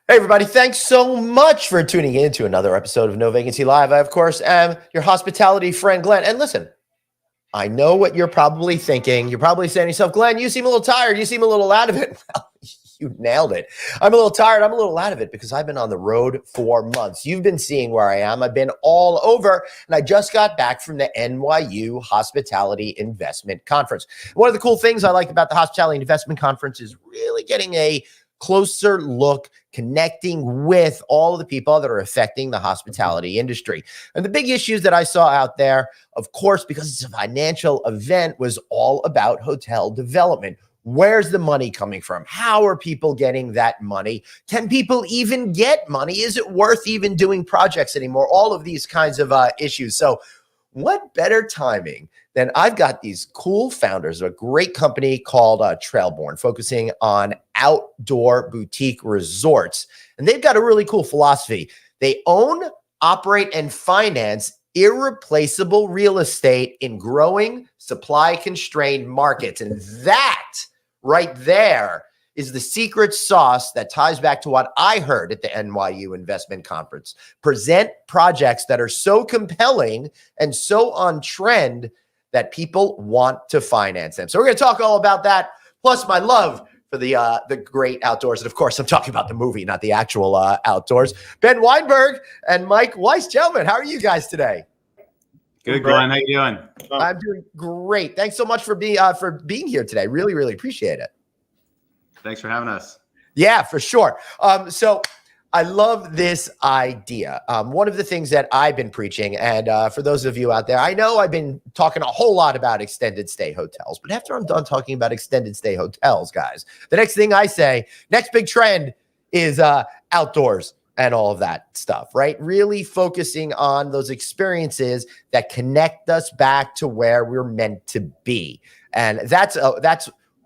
Hey, everybody. Thanks so much for tuning in to another episode of No Vacancy Live. I, of course, am your hospitality friend, Glenn. And listen, I know what you're probably thinking. You're probably saying to yourself, Glenn, you seem a little tired. You seem a little out of it. Well, you nailed it. I'm a little tired. I'm a little out of it because I've been on the road for months. You've been seeing where I am. I've been all over, and I just got back from the NYU Hospitality Investment Conference. One of the cool things I like about the Hospitality Investment Conference is really getting a closer look, connecting with all of the people that are affecting the hospitality industry. And the big issues that I saw out there, of course, because it's a financial event, was all about hotel development. Where's the money coming from? How are people getting that money? Can people even get money? Is it worth even doing projects anymore? All of these kinds of issues. So what better timing than I've got these cool founders of a great company called Trailborn, focusing on outdoor boutique resorts. And they've got a really cool philosophy. They own, operate, and finance irreplaceable real estate in growing, supply-constrained markets. And that right there is the secret sauce that ties back to what I heard at the NYU Investment Conference. Present projects that are so compelling and so on trend that people want to finance them. So we're going to talk all about that, plus my love for the great outdoors. And of course, I'm talking about the movie, not the actual outdoors. Ben Weinberg and Mike Weiss. Gentlemen, how are you guys today? Good, Glenn. How you doing? I'm doing great. Thanks so much for being here today. Really, really appreciate it. Thanks for having us. Yeah, for sure. So I love this idea. One of the things that I've been preaching, and for those of you out there, I know I've been talking a whole lot about extended stay hotels, but after I'm done talking about extended stay hotels, guys, the next thing I say, next big trend is outdoors and all of that stuff, right? Really focusing on those experiences that connect us back to where we're meant to be. And that's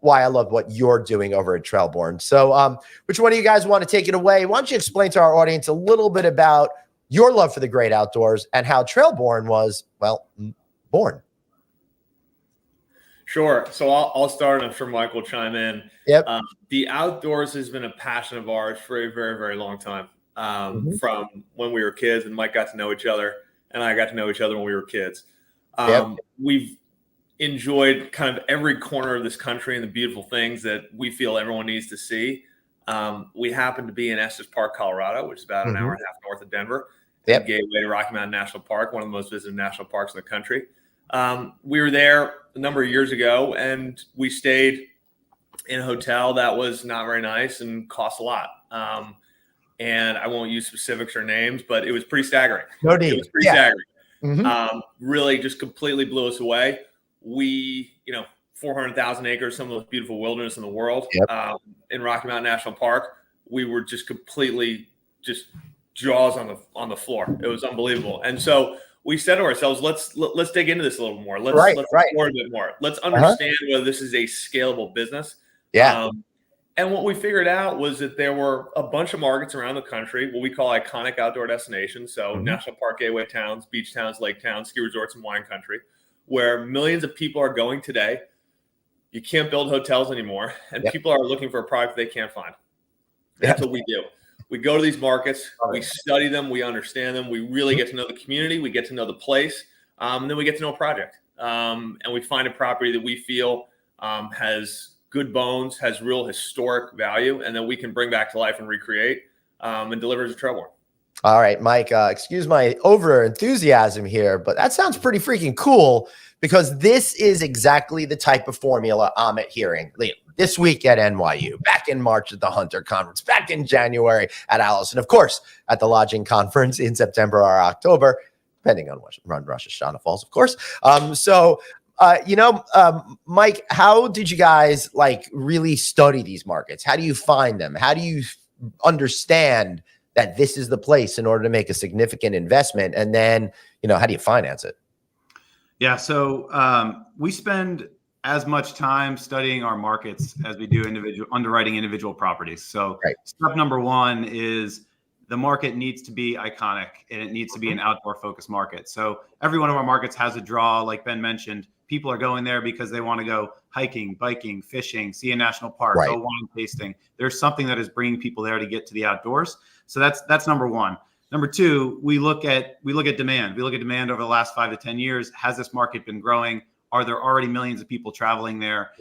why I love what you're doing over at Trailborn. So which one of you guys want to take it away? Why don't you explain to our audience a little bit about your love for the great outdoors and how Trailborn was, well, born? Sure. So I'll start, and I'm sure Mike will chime in. Yep. The outdoors has been a passion of ours for a very, very long time. From when we were kids, and Mike got to know each other, and I got to know each other when we were kids. We've enjoyed kind of every corner of this country and the beautiful things that we feel everyone needs to see. We happen to be in Estes Park, Colorado, which is about an hour and a half north of Denver. Yep. Gateway to Rocky Mountain National Park, one of the most visited national parks in the country. We were there a number of years ago, and we stayed in a hotel that was not very nice and cost a lot. And I won't use specifics or names, but it was pretty staggering. No need. It was pretty staggering. Really just completely blew us away. We, 400,000 acres, some of the most beautiful wilderness in the world. Yep. In Rocky Mountain National Park, we were just completely just jaws on the floor. It was unbelievable. And so we said to ourselves, let's dig into this a little more. Let's explore a bit more. Let's understand whether this is a scalable business. Yeah. And what we figured out was that there were a bunch of markets around the country, what we call iconic outdoor destinations. So national park gateway towns, beach towns, lake towns, ski resorts, and wine country, where millions of people are going today. You can't build hotels anymore, and people are looking for a product they can't find. That's what we do. We go to these markets, we study them, we understand them, we really get to know the community, we get to know the place, and then we get to know a project. And we find a property that we feel has good bones, has real historic value, and then we can bring back to life and recreate and deliver as a Trailborn. All right, Mike, excuse my over enthusiasm here, but that sounds pretty freaking cool, because this is exactly the type of formula I'm hearing this week at NYU, back in March at the Hunter Conference, back in January at Alice, and of course at the Lodging Conference in September or October, depending on when Rosh Hashanah falls, of course. Mike, how did you guys really study these markets? How do you find them? How do you understand that this is the place in order to make a significant investment? And then, how do you finance it? Yeah. So we spend as much time studying our markets as we do underwriting individual properties. So step number one is the market needs to be iconic, and it needs to be an outdoor focused market. So every one of our markets has a draw, like Ben mentioned. People are going there because they want to go hiking, biking, fishing, see a national park, go wine tasting. There's something that is bringing people there to get to the outdoors. So that's number one. Number two, we look at demand. We look at demand over the last 5 to 10 years. Has this market been growing? Are there already millions of people traveling there?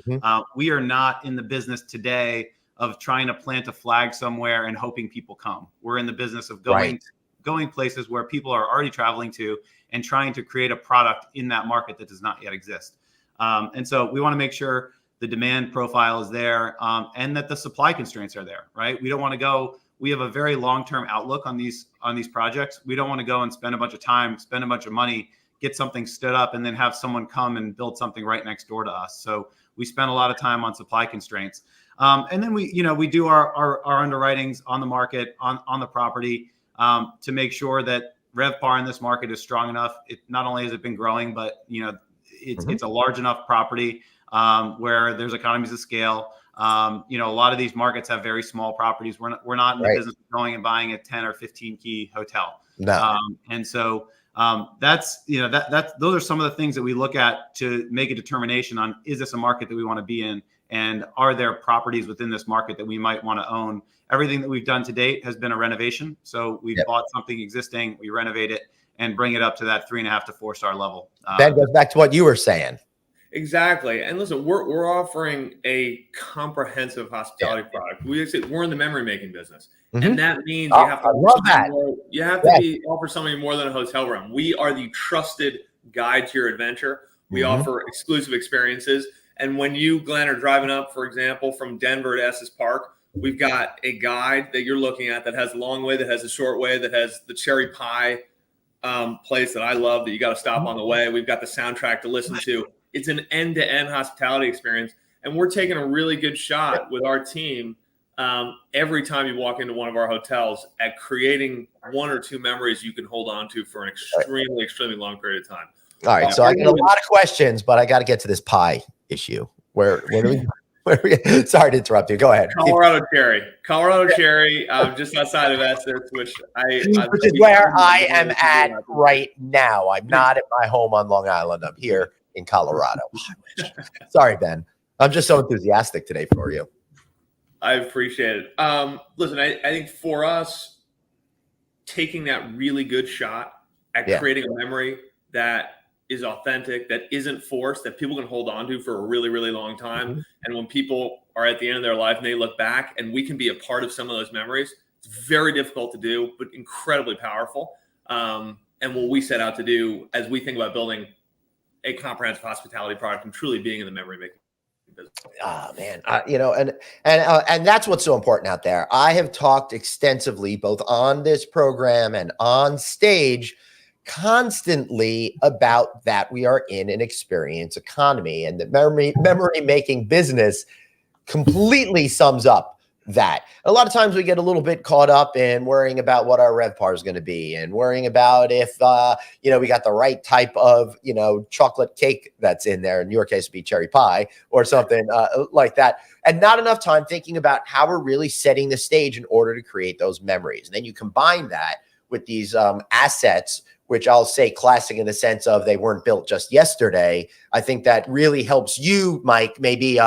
We are not in the business today of trying to plant a flag somewhere and hoping people come. We're in the business of going places where people are already traveling to and trying to create a product in that market that does not yet exist. And so we want to make sure the demand profile is there and that the supply constraints are there, right? We don't want to go. We have a very long-term outlook on these projects. We don't want to go and spend a bunch of time, spend a bunch of money, get something stood up, and then have someone come and build something right next door to us. So we spend a lot of time on supply constraints. And then we do our underwritings on the market, on the property to make sure that RevPAR in this market is strong enough. It not only has it been growing, but it's a large enough property where there's economies of scale. A lot of these markets have very small properties. We're not in the business of going and buying a 10 or 15 key hotel. No. And so those are some of the things that we look at to make a determination on, is this a market that we want to be in? And are there properties within this market that we might want to own? Everything that we've done to date has been a renovation. So we've bought something existing, we renovate it and bring it up to that 3.5 to 4-star level. That goes back to what you were saying. Exactly. And listen, we're offering a comprehensive hospitality product. We're in the memory making business. And that means you have to offer something more than a hotel room. We are the trusted guide to your adventure. We offer exclusive experiences. And when you, Glenn, are driving up, for example, from Denver to Estes Park, we've got a guide that you're looking at that has the long way, that has the short way, that has the cherry pie place that I love that you got to stop on the way. We've got the soundtrack to listen to. It's an end-to-end hospitality experience. And we're taking a really good shot with our team every time you walk into one of our hotels at creating 1 or 2 memories you can hold on to for an extremely, extremely long period of time. All right. So I get a lot of questions, but I got to get to this pie issue. Where do we sorry to interrupt you. Go ahead. Colorado Cherry, just outside of Estes, which is where I am at right now. I'm not at my home on Long Island. I'm here in Colorado. Sorry, Ben. I'm just so enthusiastic today for you. I appreciate it. Listen, I think for us, taking that really good shot at creating a memory that is authentic, that isn't forced, that people can hold on to for a really, really long time. And when people are at the end of their life and they look back and we can be a part of some of those memories, it's very difficult to do, but incredibly powerful. And what we set out to do as we think about building a comprehensive hospitality product and truly being in the memory making business. Man, and that's what's so important out there. I have talked extensively, both on this program and on stage, constantly about that we are in an experience economy, and the memory making business completely sums up that. A lot of times we get a little bit caught up in worrying about what our RevPAR is going to be and worrying about if, we got the right type of, chocolate cake that's in there. In your case, it'd be cherry pie or something like that. And not enough time thinking about how we're really setting the stage in order to create those memories. And then you combine that with these assets, which I'll say classic in the sense of they weren't built just yesterday. I think that really helps you, Mike, maybe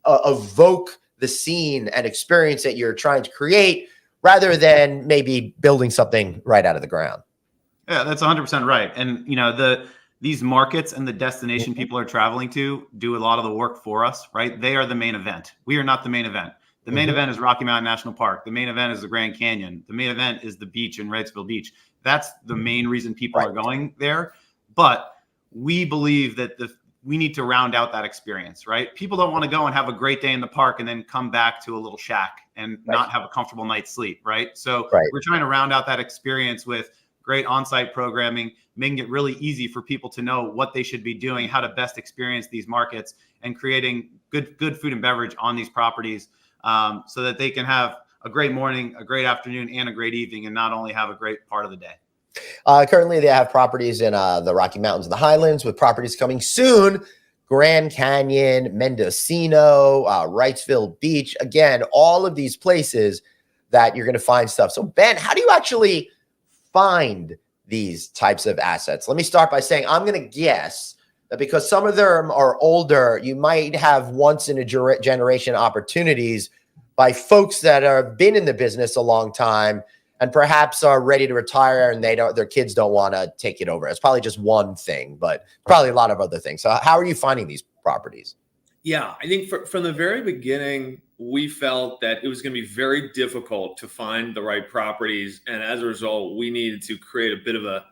evoke the scene and experience that you're trying to create rather than maybe building something right out of the ground. Yeah, that's 100% right. And, these markets and the destination people are traveling to do a lot of the work for us, right? They are the main event. We are not the main event. The main event is Rocky Mountain National Park. The main event is the Grand Canyon. The main event is the beach in Wrightsville Beach. That's the main reason people are going there. But we believe that we need to round out that experience, right? People don't want to go and have a great day in the park and then come back to a little shack and not have a comfortable night's sleep, right? So we're trying to round out that experience with great on-site programming, making it really easy for people to know what they should be doing, how to best experience these markets, and creating good food and beverage on these properties so that they can have a great morning, a great afternoon, and a great evening, and not only have a great part of the day. Currently, they have properties in the Rocky Mountains and the Highlands, with properties coming soon. Grand Canyon, Mendocino, Wrightsville Beach. Again, all of these places that you're going to find stuff. So, Ben, how do you actually find these types of assets? Let me start by saying I'm going to guess because some of them are older, you might have once in a generation opportunities by folks that have been in the business a long time and perhaps are ready to retire and their kids don't want to take it over. It's probably just one thing, but probably a lot of other things. So how are you finding these properties? Yeah, I think from the very beginning, we felt that it was going to be very difficult to find the right properties. And as a result, we needed to create a bit of a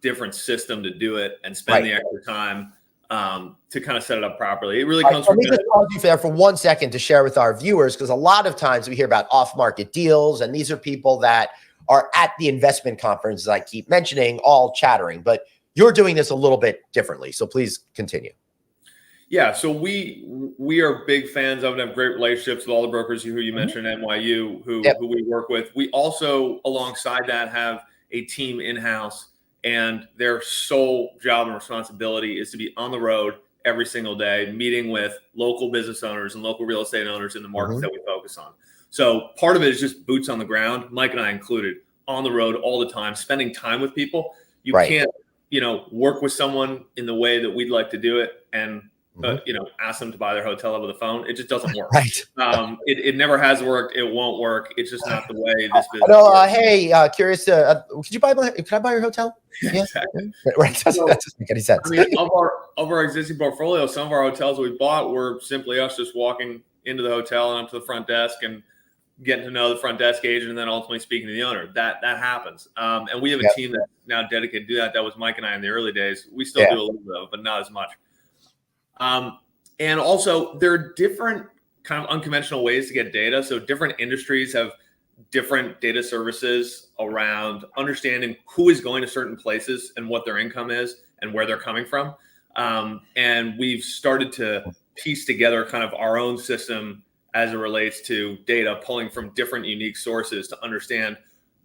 different system to do it and spend the extra time to kind of set it up properly. It really comes from— Let me just pause you there for 1 second to share with our viewers, because a lot of times we hear about off-market deals, and these are people that are at the investment conferences I keep mentioning, all chattering, but you're doing this a little bit differently. So please continue. Yeah, so we are big fans of and have great relationships with all the brokers who you mentioned, NYU, who we work with. We also, alongside that, have a team in-house, and their sole job and responsibility is to be on the road every single day, meeting with local business owners and local real estate owners in the markets that we focus on. So part of it is just boots on the ground, Mike and I included, on the road all the time, spending time with people. You can't, work with someone in the way that we'd like to do it and ask them to buy their hotel over the phone. It just doesn't work. It never has worked. It won't work. It's just not the way this business works. Hey, curious to, could I buy your hotel? Yeah, exactly. Right. That doesn't make any sense. I mean, of our existing portfolio, some of our hotels that we bought were simply us just walking into the hotel and up to the front desk and getting to know the front desk agent and then ultimately speaking to the owner. That happens. And we have a team that's now dedicated to that. That was Mike and I in the early days. We still do a little bit of it, but not as much. And also there are different kind of unconventional ways to get data. So different industries have different data services around understanding who is going to certain places and what their income is and where they're coming from. And we've started to piece together kind of our own system as it relates to data, pulling from different unique sources to understand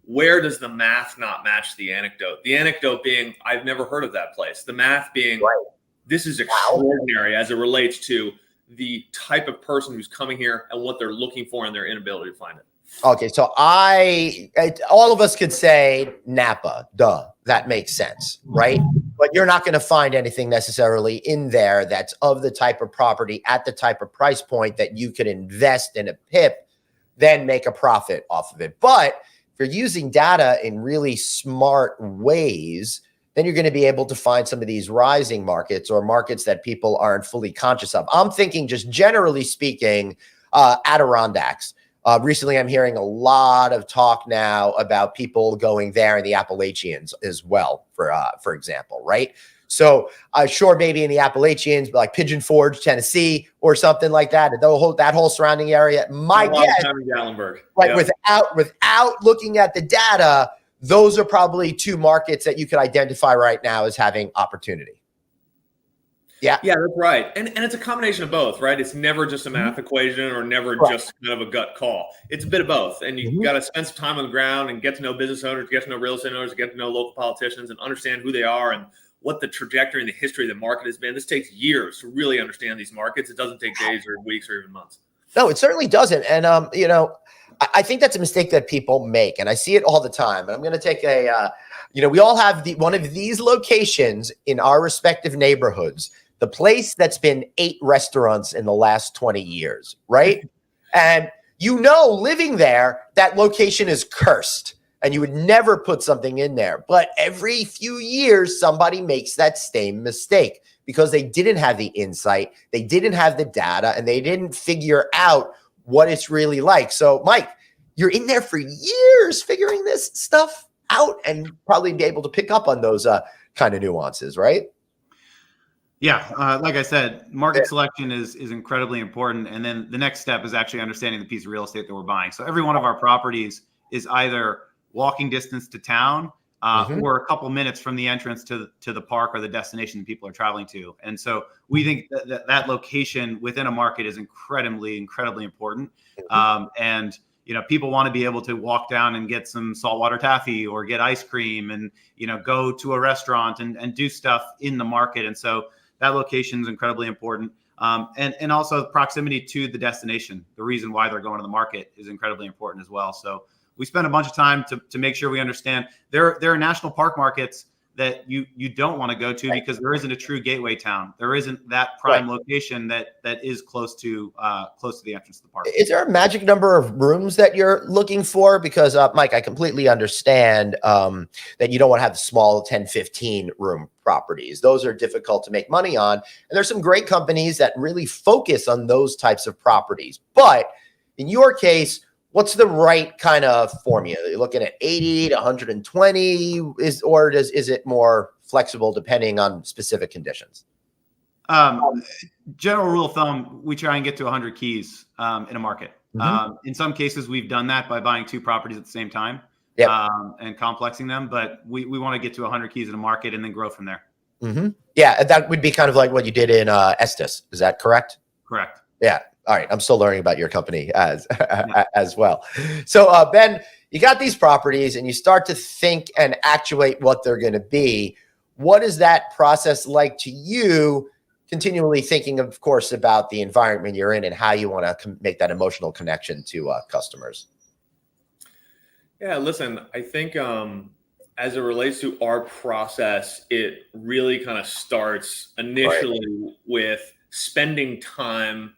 where does the math not match the anecdote. The anecdote being, I've never heard of that place. The math being, this is extraordinary as it relates to the type of person who's coming here and what they're looking for and their inability to find it. Okay, so all of us could say Napa, duh, that makes sense, right? But you're not going to find anything necessarily in there that's of the type of property at the type of price point that you could invest in a PIP, then make a profit off of it. But if you're using data in really smart ways, then you're going to be able to find some of these rising markets or markets that people aren't fully conscious of. I'm thinking, just generally speaking, Adirondacks. Recently, I'm hearing a lot of talk now about people going there in the Appalachians as well, for example, right? So sure, maybe in the Appalachians, like Pigeon Forge, Tennessee, or something like that, that whole surrounding area. My guess, right, without looking at the data, those are probably two markets that you could identify right now as having opportunity. Yeah, that's right. And it's a combination of both, right? It's never just a math equation or never just kind of a gut call. It's a bit of both. And you got to spend some time on the ground and get to know business owners, get to know real estate owners, get to know local politicians and understand who they are and what the trajectory and the history of the market has been. This takes years to really understand these markets. It doesn't take days or weeks or even months. No, it certainly doesn't. And, I think that's a mistake that people make. And I see it all the time. And I'm going to take we all have one of these locations in our respective neighborhoods. The place that's been 8 restaurants in the last 20 years, right? And living there, that location is cursed and you would never put something in there. But every few years, somebody makes that same mistake because they didn't have the insight, they didn't have the data, and they didn't figure out what it's really like. So, Mike, you're in there for years figuring this stuff out and probably be able to pick up on those kind of nuances, right? Yeah, like I said, market selection is incredibly important. And then the next step is actually understanding the piece of real estate that we're buying. So every one of our properties is either walking distance to town or a couple minutes from the entrance to the park or the destination that people are traveling to. And so we think that location within a market is incredibly important. And people want to be able to walk down and get some saltwater taffy or get ice cream and, go to a restaurant and do stuff in the market. And so that location is incredibly important. And also proximity to the destination. The reason why they're going to the market is incredibly important as well. So we spend a bunch of time to make sure we understand there are national park markets that you don't want to go to because there isn't a true gateway town. There isn't that prime location that is close to the entrance to the park. Is there a magic number of rooms that you're looking for? Because Mike, I completely understand that you don't want to have small 10, 15 room properties. Those are difficult to make money on. And there's some great companies that really focus on those types of properties. But in your case, what's the right kind of formula? You're looking at 80 to 120, is it more flexible depending on specific conditions? General rule of thumb, we try and get to 100 keys in a market. In some cases, we've done that by buying 2 properties at the same time and complexing them. But we want to get to 100 keys in a market and then grow from there. Yeah, that would be kind of like what you did in Estes. Is that correct? Correct. Yeah. All right. I'm still learning about your company as well. So, Ben, you got these properties and you start to think and actuate what they're going to be. What is that process like to you? Continually thinking, of course, about the environment you're in and how you want to make that emotional connection to customers. Yeah, listen, I think as it relates to our process, it really kind of starts initially with spending time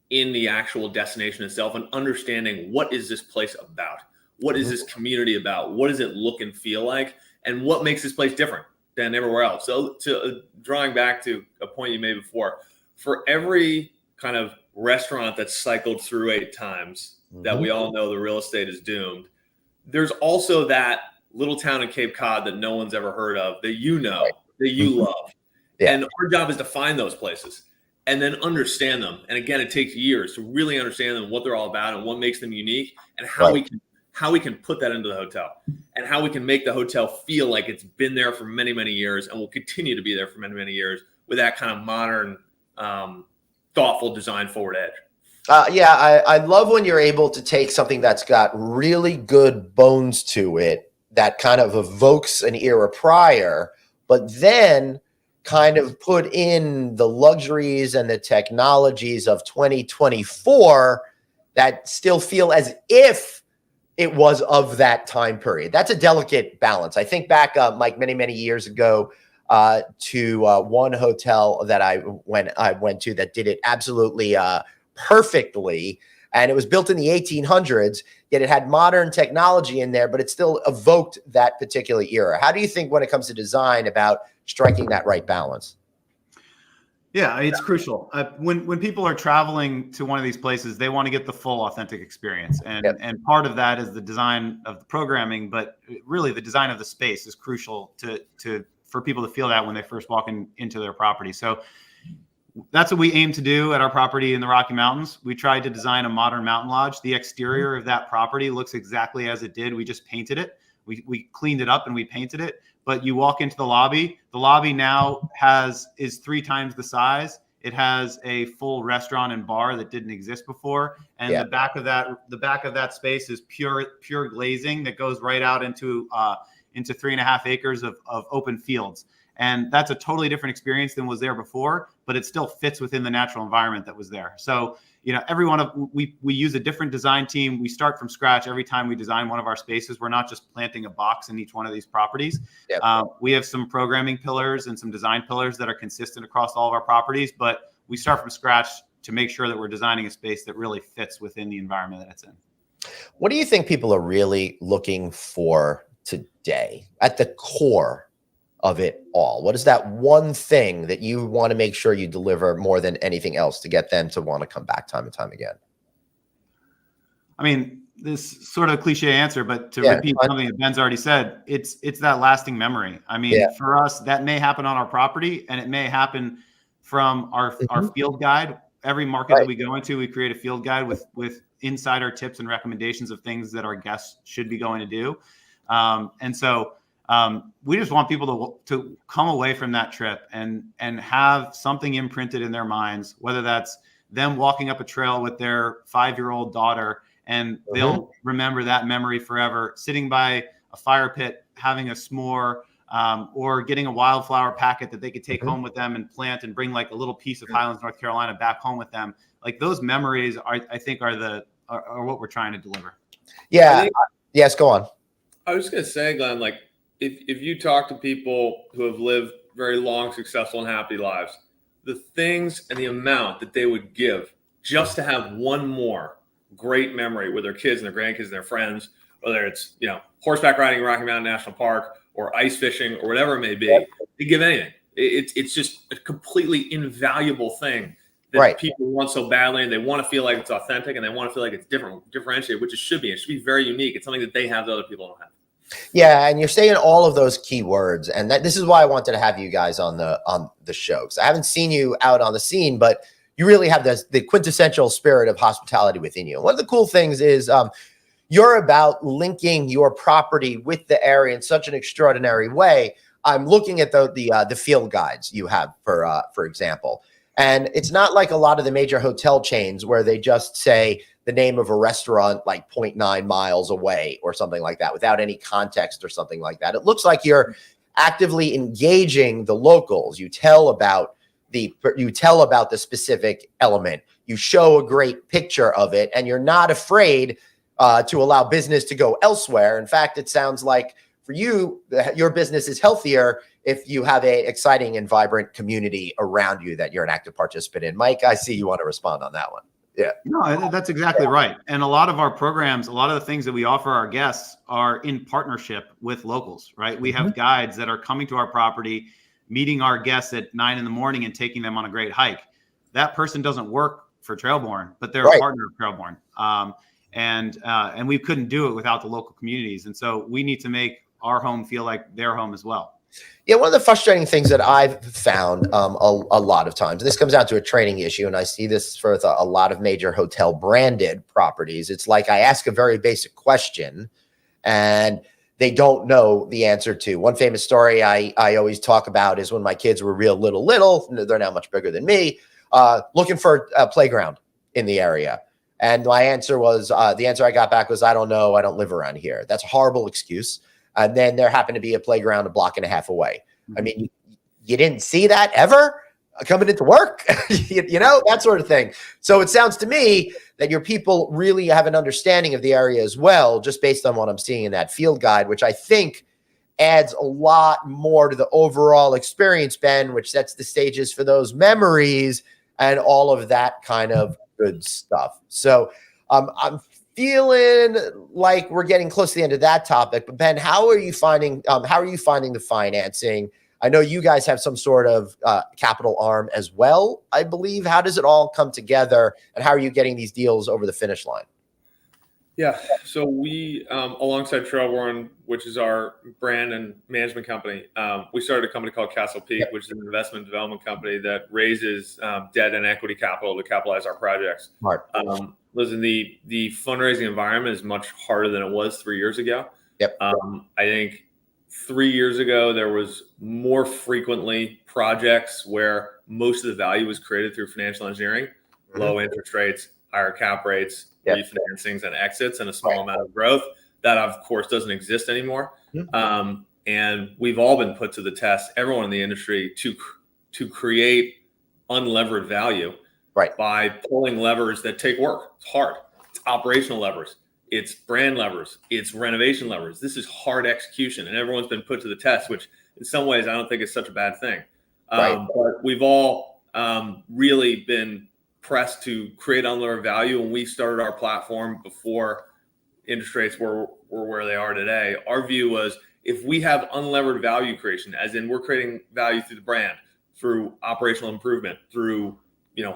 in the actual destination itself and understanding what is this place about? What is this community about? What does it look and feel like? And what makes this place different than everywhere else? So drawing back to a point you made before, for every kind of restaurant that's cycled through 8 times that we all know the real estate is doomed, there's also that little town in Cape Cod that no one's ever heard of, that you know, that you love. And our job is to find those places and then understand them. And again, it takes years to really understand them, what they're all about and what makes them unique, and how we can put that into the hotel and how we can make the hotel feel like it's been there for many, many years and will continue to be there for many, many years with that kind of modern, thoughtful design forward edge. I love when you're able to take something that's got really good bones to it that kind of evokes an era prior, but then kind of put in the luxuries and the technologies of 2024 that still feel as if it was of that time period. That's a delicate balance. I think back, Mike, many, many years ago to one hotel that I went to that did it absolutely perfectly. And it was built in the 1800s, yet it had modern technology in there, but it still evoked that particular era. How do you think when it comes to design about striking that right balance? Yeah, it's crucial. When people are traveling to one of these places, they want to get the full authentic experience. And part of that is the design of the programming, but really the design of the space is crucial for people to feel that when they first walk into their property. So that's what we aim to do at our property in the Rocky Mountains. We tried to design a modern mountain lodge. The exterior of that property looks exactly as it did. We just painted it. We cleaned it up and we painted it. But you walk into the lobby now is 3 times the size. It has a full restaurant and bar that didn't exist before. And the back of that space is pure glazing that goes right out into 3.5 acres of open fields. And that's a totally different experience than was there before, but it still fits within the natural environment that was there. So, we use a different design team. We start from scratch every time we design one of our spaces. We're not just planting a box in each one of these properties. We have some programming pillars and some design pillars that are consistent across all of our properties, but we start from scratch to make sure that we're designing a space that really fits within the environment that it's in. What do you think people are really looking for today at the core of it all? What is that one thing that you want to make sure you deliver more than anything else to get them to want to come back time and time again? I mean, this sort of cliche answer, but to repeat something that Ben's already said, it's that lasting memory. I mean, for us, that may happen on our property and it may happen from our field guide. Every market that we go into, we create a field guide with insider tips and recommendations of things that our guests should be going to do. We just want people to come away from that trip and have something imprinted in their minds, whether that's them walking up a trail with their 5-year-old daughter and they'll remember that memory forever, sitting by a fire pit, having a s'more, or getting a wildflower packet that they could take home with them and plant and bring like a little piece of Highlands, North Carolina back home with them. Like those memories are what we're trying to deliver. Yeah. Yes, go on. I was just going to say, Glenn, like if you talk to people who have lived very long, successful, and happy lives, the things and the amount that they would give just to have one more great memory with their kids and their grandkids and their friends, whether it's, horseback riding in Rocky Mountain National Park or ice fishing or whatever it may be, they give anything. It's just a completely invaluable thing that people want so badly, and they want to feel like it's authentic, and they want to feel like it's differentiated, which it should be. It should be very unique. It's something that they have that other people don't have. Yeah, and you're saying all of those key words, and this is why I wanted to have you guys on the show. Because I haven't seen you out on the scene, but you really have the quintessential spirit of hospitality within you. And one of the cool things is you're about linking your property with the area in such an extraordinary way. I'm looking at the field guides you have, for example, and it's not like a lot of the major hotel chains where they just say the name of a restaurant like 0.9 miles away or something like that without any context or something like that. It looks like you're actively engaging the locals. You tell about the specific element. You show a great picture of it, and you're not afraid to allow business to go elsewhere. In fact, it sounds like for you, your business is healthier if you have a exciting and vibrant community around you that you're an active participant in. Mike, I see you want to respond on that one. Yeah. No, that's exactly right. And a lot of our programs, a lot of the things that we offer our guests are in partnership with locals, right? We have guides that are coming to our property, meeting our guests at 9 a.m. and taking them on a great hike. That person doesn't work for Trailborn, but they're a partner of Trailborn. And we couldn't do it without the local communities. And so we need to make our home feel like their home as well. Yeah, one of the frustrating things that I've found a lot of times, and this comes down to a training issue, and I see this for a lot of major hotel branded properties. It's like I ask a very basic question and they don't know the answer to. One famous story I always talk about is when my kids were real little, they're now much bigger than me, looking for a playground in the area. And my answer was, the answer I got back was, I don't know, I don't live around here. That's a horrible excuse. And then there happened to be a playground a block and a half away. I mean, you didn't see that ever coming into work, that sort of thing. So it sounds to me that your people really have an understanding of the area as well, just based on what I'm seeing in that field guide, which I think adds a lot more to the overall experience, Ben, which sets the stages for those memories and all of that kind of good stuff. So I'm feeling like we're getting close to the end of that topic, but Ben, how are you finding the financing? I know you guys have some sort of capital arm as well, I believe. How does it all come together, and how are you getting these deals over the finish line? Yeah, so we, alongside Trailborn, which is our brand and management company, we started a company called Castle Peak, which is an investment development company that raises debt and equity capital to capitalize our projects. Smart. Listen, the fundraising environment is much harder than it was 3 years ago. Yep. I think 3 years ago, there was more frequently projects where most of the value was created through financial engineering, low interest rates, higher cap rates, refinancings and exits, and a small amount of growth. That, of course, doesn't exist anymore. And we've all been put to the test, everyone in the industry, to create unlevered value by pulling levers that take work. It's hard. It's operational levers. It's brand levers. It's renovation levers. This is hard execution, and everyone's been put to the test, which in some ways I don't think is such a bad thing. But we've all really been pressed to create unlevered value. When we started our platform before interest rates were where they are today, our view was, if we have unlevered value creation, as in we're creating value through the brand, through operational improvement, through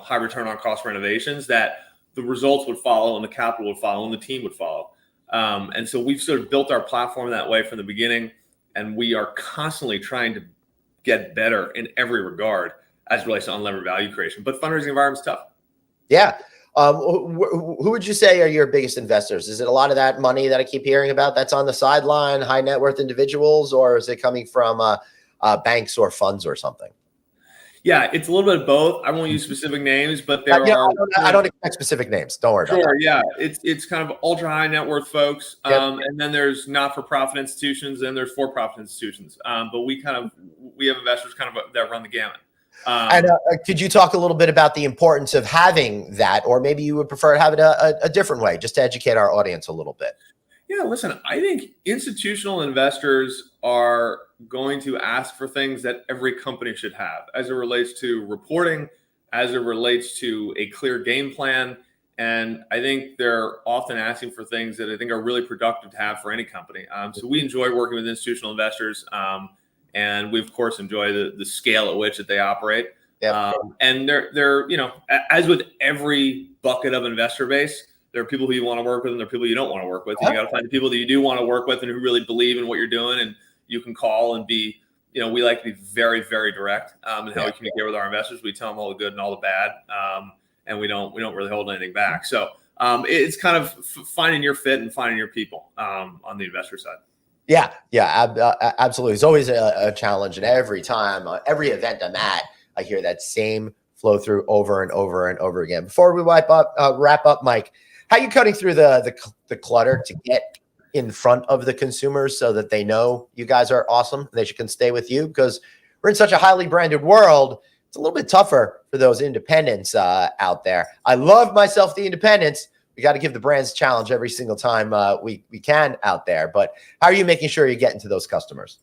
high return on cost renovations, that the results would follow and the capital would follow and the team would follow. And so we've sort of built our platform that way from the beginning, and we are constantly trying to get better in every regard as it relates to unlevered value creation. But fundraising environment's tough. Yeah. Who would you say are your biggest investors? Is it a lot of that money that I keep hearing about that's on the sideline, high net worth individuals, or is it coming from banks or funds or something? Yeah, it's a little bit of both. I won't use specific names, but there are. I don't expect specific names. Don't worry about that. Sure, yeah. It's kind of ultra high net worth folks. And then there's not-for-profit institutions and there's for-profit institutions. But we have investors kind of that run the gamut. And could you talk a little bit about the importance of having that, or maybe you would prefer to have it a different way, just to educate our audience a little bit? Yeah, listen, I think institutional investors are going to ask for things that every company should have as it relates to reporting, as it relates to a clear game plan. And I think they're often asking for things that I think are really productive to have for any company. So we enjoy working with institutional investors, and we of course enjoy the scale at which that they operate. Yep. And they're as with every bucket of investor base, there are people who you want to work with and there are people you don't want to work with. And you got to find the people that you do want to work with and who really believe in what you're doing. And you can call and be, we like to be very, very direct in how we communicate with our investors. We tell them all the good and all the bad. And we don't really hold anything back. So it's kind of finding your fit and finding your people on the investor side. Yeah, absolutely. It's always a challenge. And every time, every event I'm at, I hear that same flow through over and over and over again. Before we wrap up, Mike, how are you cutting through the clutter to get in front of the consumers so that they know you guys are awesome? They can stay with you, because we're in such a highly branded world. It's a little bit tougher for those independents out there. I love myself, the independents. We got to give the brands a challenge every single time we can out there. But how are you making sure you're getting to those customers?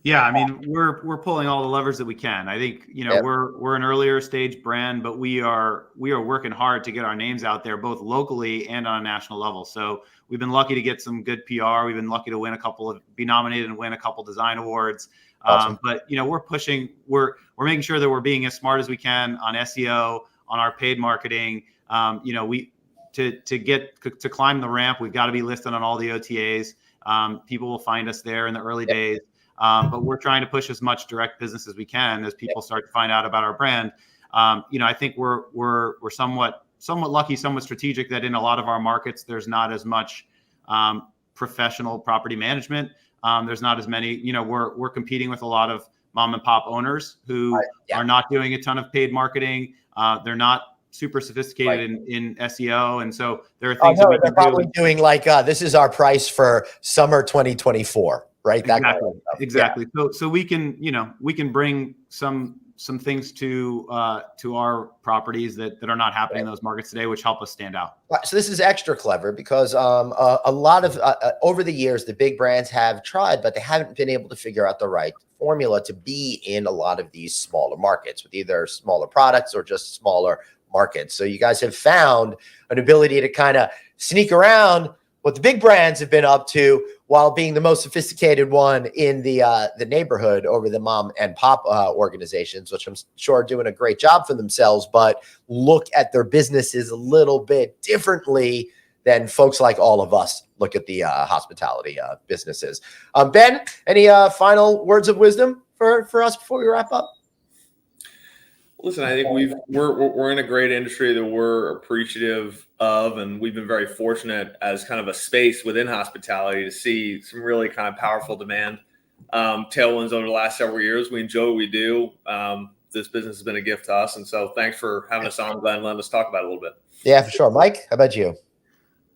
Yeah, I mean, we're pulling all the levers that we can. I think, we're an earlier stage brand, but we are working hard to get our names out there, both locally and on a national level. So we've been lucky to get some good PR. We've been lucky to be nominated and win a couple design awards. Awesome. But we're pushing. We're making sure that we're being as smart as we can on SEO, on our paid marketing. To climb the ramp, we've got to be listed on all the OTAs. People will find us there in the early days. But we're trying to push as much direct business as we can as people start to find out about our brand. I think we're somewhat lucky, somewhat strategic that in a lot of our markets, there's not as much professional property management. There's not as many, we're competing with a lot of mom and pop owners who are not doing a ton of paid marketing. They're not super sophisticated in SEO. And so there are things that we can probably doing like, this is our price for summer 2024. Right. Exactly. Yeah. So we can bring some things to our properties that are not happening in those markets today, which help us stand out. So this is extra clever because a lot of over the years, the big brands have tried, but they haven't been able to figure out the right formula to be in a lot of these smaller markets with either smaller products or just smaller markets. So you guys have found an ability to kind of sneak around what the big brands have been up to while being the most sophisticated one in the neighborhood over the mom and pop organizations, which I'm sure are doing a great job for themselves, but look at their businesses a little bit differently than folks like all of us look at the hospitality businesses. Ben, any final words of wisdom for us before we wrap up? Listen, I think we're in a great industry that we're appreciative of, and we've been very fortunate as kind of a space within hospitality to see some really kind of powerful demand tailwinds over the last several years. We enjoy what we do. This business has been a gift to us, and so thanks for having us on, Glenn. Letting us talk about it a little bit. Yeah, for sure. Mike, how about you?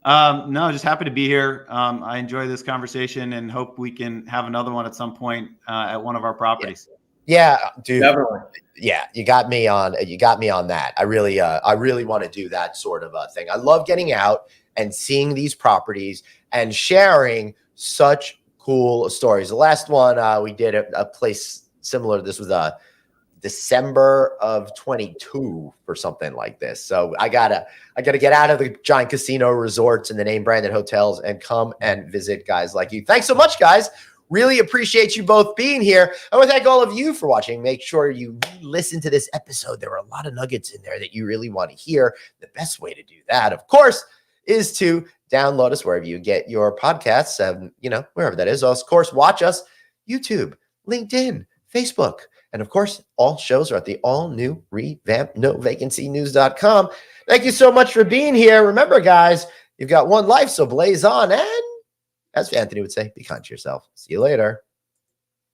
No, just happy to be here. I enjoy this conversation and hope we can have another one at some point at one of our properties. Yeah, dude. Definitely. Yeah, you got me on that. I really want to do that sort of a thing. I love getting out and seeing these properties and sharing such cool stories. The last one we did a place similar to this was December of 22 or something like this. So I gotta get out of the giant casino resorts and the name branded hotels and come and visit guys like you. Thanks so much, guys. Really appreciate you both being here. I want to thank all of you for watching. Make sure you listen to this episode. There were a lot of nuggets in there that you really want to hear. The best way to do that, of course, is to download us wherever you get your podcasts, wherever that is. Of course, watch us, YouTube, LinkedIn, Facebook. And of course, all shows are at the all-new revamped NoVacancyNews.com. Thank you so much for being here. Remember, guys, you've got one life, so blaze on and, as Anthony would say, be kind to yourself. See you later.